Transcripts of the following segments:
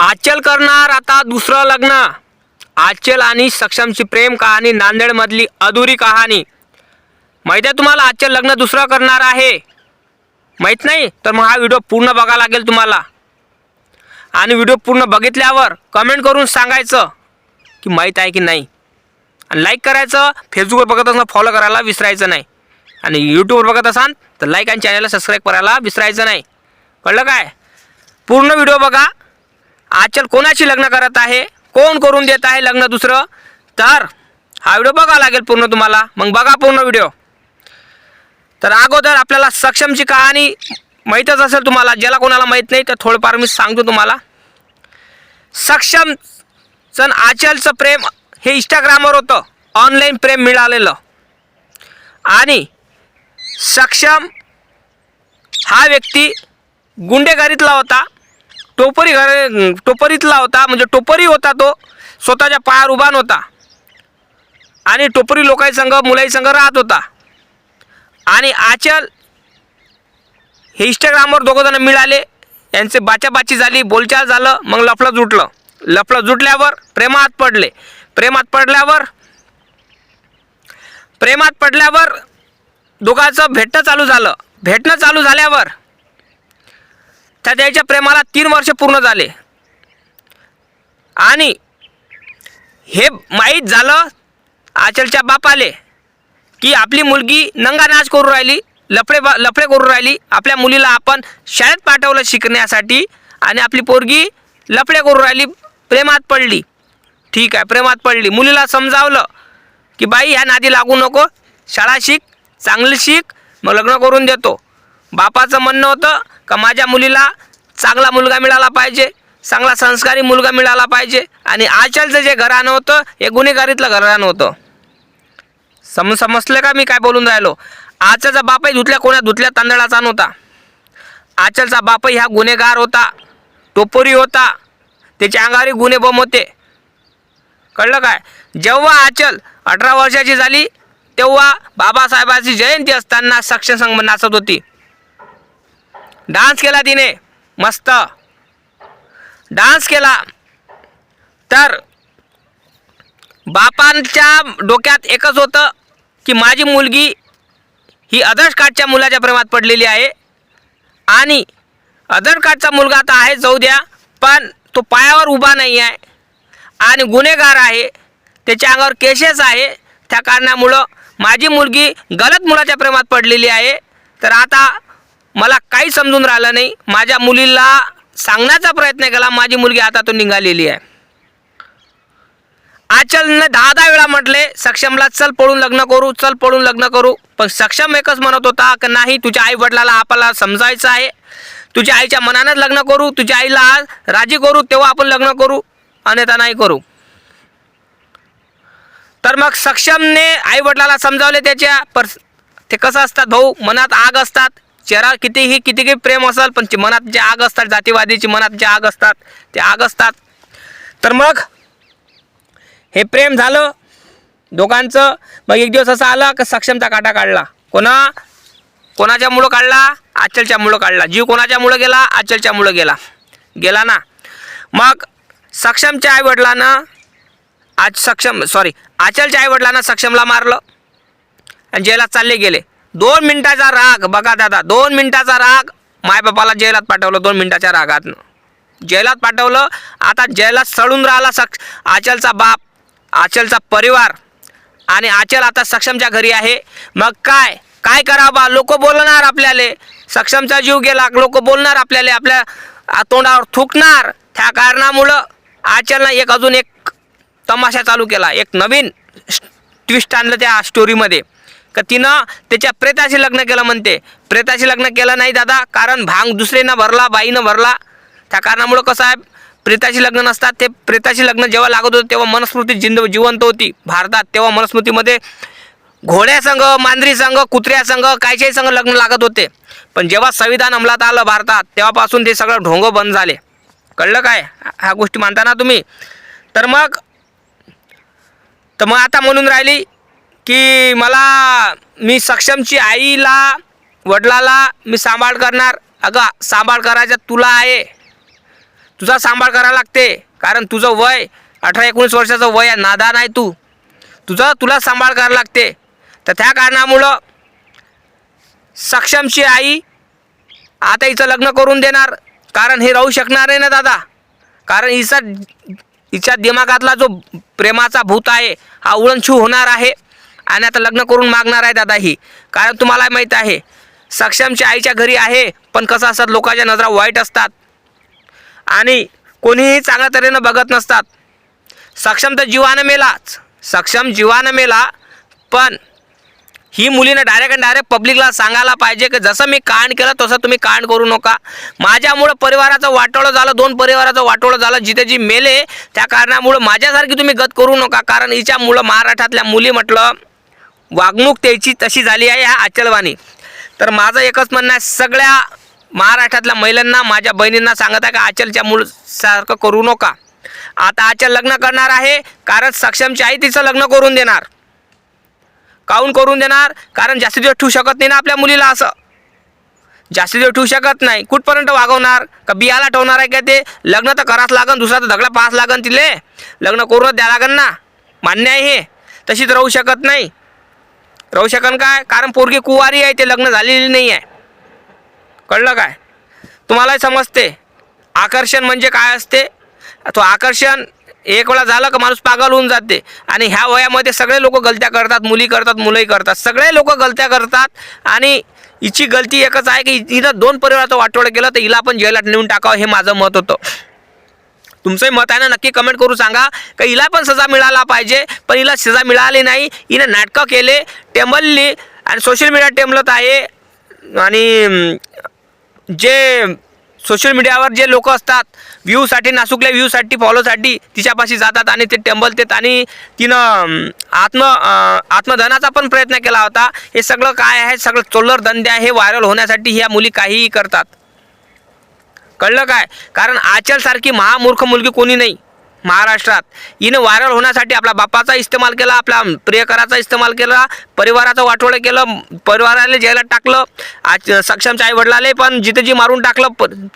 आचल करणार आता दुसरं लग्न। आचल आणि सक्षमची प्रेम कहाणी, नांदेडमधली अधुरी कहाणी। माहिती आहे तुम्हाला आचल लग्न दुसरं करणार आहे? माहीत नाही तर मग हा व्हिडिओ पूर्ण बघावा लागेल तुम्हाला। आणि व्हिडिओ पूर्ण बघितल्यावर कमेंट करून सांगायचं की माहीत आहे की नाही, आणि लाईक करायचं। फेसबुकवर बघत असताना फॉलो करायला विसरायचं नाही, आणि यूट्यूबवर बघत असाल तर लाईक आणि चॅनलला सबस्क्राईब करायला विसरायचं नाही। कळलं काय? पूर्ण व्हिडिओ बघा। आचल कोणाशी लग्न करत आहे, कोण करून देत आहे लग्न दुसरं, तर हा व्हिडिओ बघावा लागेल पूर्ण तुम्हाला। मग बघा पूर्ण व्हिडिओ। तर अगोदर आपल्याला सक्षमची कहाणी माहीतच असेल तुम्हाला, ज्याला कोणाला माहीत नाही तर थोडंफार मी सांगतो तुम्हाला। सक्षमचं आचलचं प्रेम हे इंस्टाग्रामवर होतं, ऑनलाईन प्रेम मिळालेलं। आणि सक्षम हा व्यक्ती गुंडेगारीतला होता, टोपरीतला होता, म्हणजे टोपरी होता तो, स्वतःच्या पायावर उभा नव्हता आणि टोपरी लोकांसंग मुलांसंग राहत होता। आणि आचल हे इंस्टाग्रामवर दोघंजण मिळाले, यांचे बाचाबाची झाली, बोलचाल झालं, मग लफडं जुटलं। लफडं जुटल्यावर प्रेमात पडले। प्रेमात पडल्यावर दोघांचं भेटणं चालू झाल्यावर त्याच्या प्रेमाला 3 वर्ष पूर्ण झाले। आणि हे माहीत झालं आचलच्या बापाले की आपली मुलगी नंगा नाच करू राहिली, लफडे करू राहिली। आपल्या मुलीला आपण शाळेत पाठवलं शिकण्यासाठी, आणि आपली पोरगी लफडे करू राहिली, प्रेमात पडली। ठीक आहे, प्रेमात पडली। मुलीला समजावलं की बाई ह्या नादी लागू नको, शाळा शिक, चांगली शिक, मग लग्न करून देतो। बापाचं म्हणणं होतं का माझ्या मुलीला चांगला मुलगा मिळाला पाहिजे, चांगला संस्कारी मुलगा मिळाला पाहिजे। आणि आचलचं जे घराणं होतं हे गुन्हेगारीतलं घराणं होतं। समजलं का मी काय बोलून राहिलो? आचलचा बापही धुतल्या तांदळाचा नव्हता। आचलचा बापही हा गुन्हेगार होता, टोपरी होता, त्याच्या अंगावरी गुन्हे बम होते। कळलं काय? जेव्हा आचल 18 वर्षाची झाली तेव्हा बाबासाहेबांची जयंती असताना सक्षम संग नाचत होती। डान्स केला तिने, मस्त डान्स केला। तर बापांच्या डोक्यात एकच होतं की माझी मुलगी ही आदर्श कास्टच्या मुलाच्या प्रेमात पडलेली आहे, आणि आदर्श कास्टचा मुलगा तर आहे जाऊ द्या, पण तो पायावर उभा नाही आहे आणि गुन्हेगार आहे, त्याच्या अंगावर केसेस आहे। त्या कारणामुळं माझी मुलगी गलत मुलाच्या प्रेमात पडलेली आहे। तर आता मला काही समजून राहिलं नाही, माझ्या मुलीला सांगण्याचा प्रयत्न केला, माझी मुलगी आता तो निघालेली आहे। आचलने 10 वेळा म्हटले सक्षमला चल पळून लग्न करू, पण सक्षम एकच म्हणत होता की नाही, तुझ्या आई वडिलाला आपल्याला समजायचं आहे, तुझ्या आईच्या मनानेच लग्न करू, तुझ्या आईला राजी करू तेव्हा आपण लग्न करू, अन्यथा नाही करू। तर मग सक्षमने आई वडिलाला समजावले त्याच्या, पर ते कसं असतात भाऊ, मनात आग असतात। चेहरा कितीही प्रेम असेल, पण मनात जे आग असतात, जातीवादीची मनात जे आग असतात ते आग असतात। तर मग हे प्रेम झालं दोघांचं। मग एक दिवस असं आला की सक्षमचा काटा काढला। कोणाच्यामुळं काढला? आचलच्यामुळं काढला। जीव कोणाच्यामुळं गेला? आचलच्यामुळं गेला ना। मग सक्षमच्या आईवडिलांना आचलच्या आईवडिलांना सक्षमला मारलं आणि जेलात चालले गेले। 2 मिनिटाचा राग बघा दादा, 2 मिनिटाचा राग, मायबापाला जेलात पाठवलं 2 मिनिटाच्या रागातनं जेलात पाठवलं। आता जेलात सडून राहिला आचलचा बाप, आचलचा परिवार, आणि आचल आता सक्षमच्या घरी आहे। मग काय करावं? लोक बोलणार आपल्याला, सक्षमचा जीव गेला, लोक बोलणार आपल्याला, आपल्या तोंडावर थुकणार। त्या कारणामुळं आचलनं अजून एक तमाशा चालू केला, एक नवीन ट्विस्ट आणलं त्या स्टोरीमध्ये, का तिनं त्याच्या प्रेताशी लग्न केलं म्हणते। प्रेताशी लग्न केलं नाही दादा, कारण भांग दुसरीनं भरला, बाईनं भरला। त्या कारणामुळं कसं आहे, प्रेताशी लग्न नसतात ते। प्रेताशी लग्न जेव्हा लागत होतं तेव्हा मनुस्मृती जिवंत होती भारतात, तेव्हा मनुस्मृतीमध्ये घोड्यासंग, मांजरीसंग, कुत्र्यासंग, कायच्याही संग लग्न लागत होते। पण जेव्हा संविधान अंमलात आलं भारतात तेव्हापासून ते सगळं ढोंग बंद झाले। कळलं काय? ह्या गोष्टी मानता ना तुम्ही? तर मग आता म्हणून राहिली की मी सक्षमची आईला वडिलाला मी सांभाळ करणार। अगं सांभाळ करायचा तुला आहे, तुझा सांभाळ करायला लागते, कारण तुझं वय 18-19 वर्षाचं वय आहे, नादान आहे तुला सांभाळ करायला लागते. तर त्या कारणामुळं सक्षमची आई आता हिचं लग्न करून देणार, कारण हे राहू शकणार आहे ना दादा. कारण हिच्या दिमागातला जो प्रेमाचा भूत आहे हा उडणछू होणार आहे आणि आता लग्न करून मागणार आहे दादा ही. कारण तुम्हाला माहीत आहे सक्षमच्या आईच्या घरी आहे, पण कसं असतात लोकांच्या नजरा वाईट असतात आणि कोणीही चांगल्या तऱ्हेनं बघत नसतात. सक्षम तर जीवानं मेला, पण ही मुलीनं डायरेक्ट पब्लिकला सांगायला पाहिजे की जसं मी कांड केलं तसं तुम्ही कांड करू नका. माझ्यामुळं परिवाराचं वाटोळं झालं, 2 परिवाराचं वाटोळं झालं, जिथे जी मेले त्या कारणामुळं माझ्यासारखी तुम्ही गत करू नका. कारण हिच्यामुळं महाराष्ट्रातल्या मुली म्हटलं वागणूक त्याची तशी झाली आहे ह्या आचलवाणी. तर माझं एकच म्हणणं आहे सगळ्या महाराष्ट्रातल्या महिलांना, माझ्या बहिणींना सांगत आहे की आचलच्या मुलासारखं करू नका. आता आचल लग्न करणार आहे, कारण सक्षमची आई तिचं लग्न करून देणार. काहून करून देणार? कारण जास्ती दिवस ठेवू शकत नाही ना आपल्या मुलीला, असं जास्ती दिवस ठेवू शकत नाही. कुठपर्यंत वागवणार? का बियाला ठेवणार आहे का ते? लग्न तर करावंच लागन, दुसरा तर दगडा पास लागन, तिले लग्न करूनच द्या लागन ना. मान्य आहे हे, तशीच राहू शकत नाही. राहू शकन काय? कारण पोरगी कुवारी आहे, ते लग्न झालेली नाही आहे. कळलं काय? तुम्हालाही समजते आकर्षण म्हणजे काय असते. तो आकर्षण एक वेळा झालं का माणूस पागल होऊन जाते. आणि ह्या वयामध्ये सगळे लोक गलत्या करतात, मुली करतात, मुलंही करतात, सगळे लोक गलत्या करतात. आणि हिची गलती एकच आहे की हिनं 2 परिवाराचं वाटोळं केलं, तर हिला आपण जेलात नेऊन टाकावं, हे माझं मत होतं. तुमचंही मत आहे ना, नक्की कमेंट करून सांगा का हिला पण सजा मिळायला पाहिजे. पण हिला सजा मिळाली नाही, हिनं नाटकं केले, टेंबलली आणि सोशल मीडिया टेंबलत आहे. आणि जे सोशल मीडियावर जे लोक असतात व्ह्यूसाठी, नासूकल्या व्ह्यूसाठी, फॉलोसाठी तिच्यापाशी जातात आणि ते टेंबलतात. आणि तिनं आत्मधनाचा पण प्रयत्न केला होता. हे सगळं काय आहे? सगळं चोल्लर धंदे आहे. हे व्हायरल होण्यासाठी ह्या मुली काहीही करतात. कळलं काय? कारण आचलसारखी महामूर्ख मुलगी कोणी नाही महाराष्ट्रात. हिनं व्हायरल होण्यासाठी आपल्या बापाचा इस्तेमाल केला, आपल्या प्रियकराचा इस्तेमाल केला, परिवाराचं वाटोळं केलं, परिवाराला जेलात टाकलं. आज सक्षमच्या आई वडिलाले पण जिथे जी मारून टाकलं,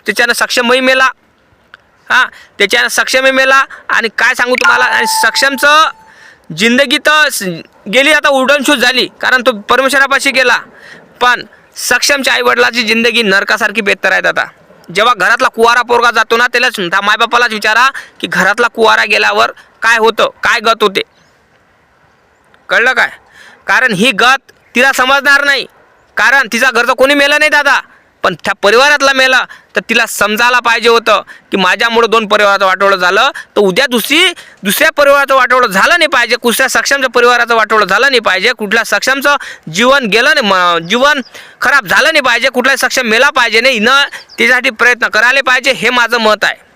त्याच्यानं सक्षमही मेला. हां, त्याच्यानं सक्षमही मेला. आणि काय सांगू तुम्हाला, आणि सक्षमचं जिंदगी तर गेली, आता उडणछूट झाली, कारण तो परमेश्वरापाशी गेला. पण सक्षमच्या आई वडिलाची जिंदगी नरकासारखी बेहतर आहेत. आता जेव्हा घरातला कुवारा पोरगा जातो ना, त्याला मायबापालाच विचारा की घरातला कुवारा गेल्यावर काय होतं, काय गत होते. कळलं काय? कारण ही गत तिला समजणार नाही, कारण तिचा घरचं कोणी मेलं नाही दादा, पण त्या परिवारातला मेला. तर तिला समजायला पाहिजे होतं की माझ्यामुळं 2 परिवाराचं वाटोळं झालं, तर उद्या दुसऱ्या परिवाराचं वाटोळं झालं नाही पाहिजे, कुठल्या सक्षमच्या परिवाराचं वाटोळं झालं नाही पाहिजे, कुठल्या सक्षमचं जीवन गेलं नाही, जीवन खराब झालं नाही पाहिजे, कुठलाही सक्षम मेला पाहिजे नाही. न त्यासाठी प्रयत्न करायला पाहिजे. हे माझं मत आहे.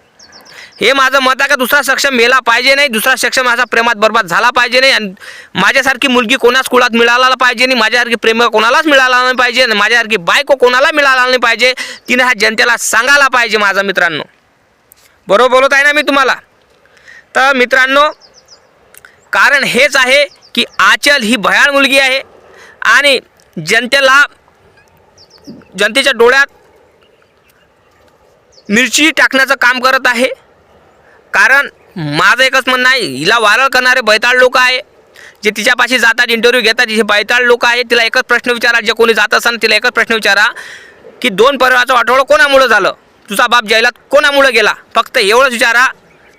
का दुसरा सक्षम मेला पाहिजे नाही, दुसरा सक्षम माझा प्रेमात बरबाद झाला पाहिजे नाही. आणि माझ्यासारखी मुलगी कोणाच कुळात मिळाला पाहिजे नाही, माझ्यासारखी प्रेम कोणालाच मिळाला नाही पाहिजे, आणि माझ्यासारखी बायको कोणाला मिळाला नाही पाहिजे. तिने ह्या जनतेला सांगायला पाहिजे. माझ्या मित्रांनो, बरोबर बोलत आहे ना मी तुम्हाला? तर मित्रांनो, कारण हेच आहे की आचल ही भयाळ मुलगी आहे आणि जनतेच्या डोळ्यात मिरची टाकण्याचं काम करत आहे. कारण माझं एकच म्हणणं आहे, हिला व्हायरल करणारे बैताळ लोक आहे, जे तिच्यापाशी जातात, इंटरव्ह्यू घेतात, जे बैताळ लोक आहे. तिला एकच प्रश्न विचारा, जे कोणी जात असेल तिला एकच प्रश्न विचारा की 2 परिवाराचं वाटोळं कोणामुळं झालं, तुझा बाप जेलात कोणामुळं गेला, फक्त एवढंच विचारा.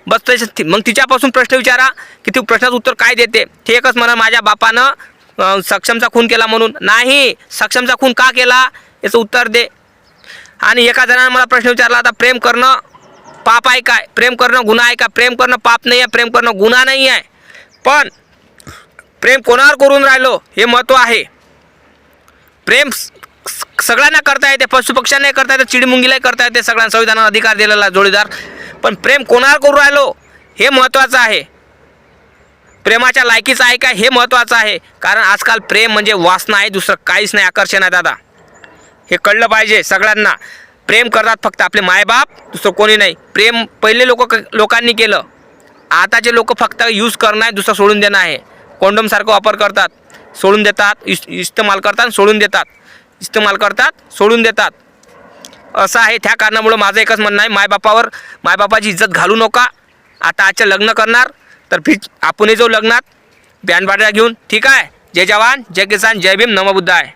बस मग तिच्यापासून प्रश्न विचारा की ती प्रश्नाचं उत्तर काय देते. ते एकच म्हणा, माझ्या बापानं सक्षमचा खून केला म्हणून. नाही, सक्षमचा खून का केला याचं उत्तर दे. आणि एका जणानं मला प्रश्न विचारला होता, प्रेम करणं पाप आहे काय, प्रेम करणं गुन्हा आहे का? प्रेम करणं पाप नाही आहे, प्रेम करणं गुन्हा नाही आहे. पण प्रेम कोणावर करून राहिलो हे महत्त्व आहे. प्रेम सगळ्यांना करता येते, पशुपक्ष्यांनाही करता येते, चिडीमुंगीलाही करता येते, सगळ्यांना संविधानाने अधिकार दिलेला जोडीदार. पण प्रेम कोणावर करून राहिलो हे महत्त्वाचं आहे. प्रेमाच्या लायकीचं आहे का हे महत्त्वाचं आहे. कारण आजकाल प्रेम म्हणजे वासना आहे, दुसरं काहीच नाही, आकर्षण आहे दादा. हे कळलं पाहिजे सगळ्यांना. प्रेम करतात फक्त आपले मायबाप, दुसरं कोणी नाही. प्रेम पहिले लोकांनी केलं, आताचे लोक फक्त यूज करणं आहे, दुसरं सोडून देणं आहे. कॉन्डोमसारखं वापर करतात, सोडून देतात, इस्तेमाल करतात, सोडून देतात, इस्तेमाल करतात, सोडून देतात. असं आहे. त्या कारणामुळं माझं एकच म्हणणं आहे, मायबापाची इज्जत घालू नका. आता आजचं लग्न करणार तर आपणही जाऊ लग्नात बँड बाजा घेऊन. ठीक आहे. जय जवान जय किसान जय भीम नमो बुद्धाय.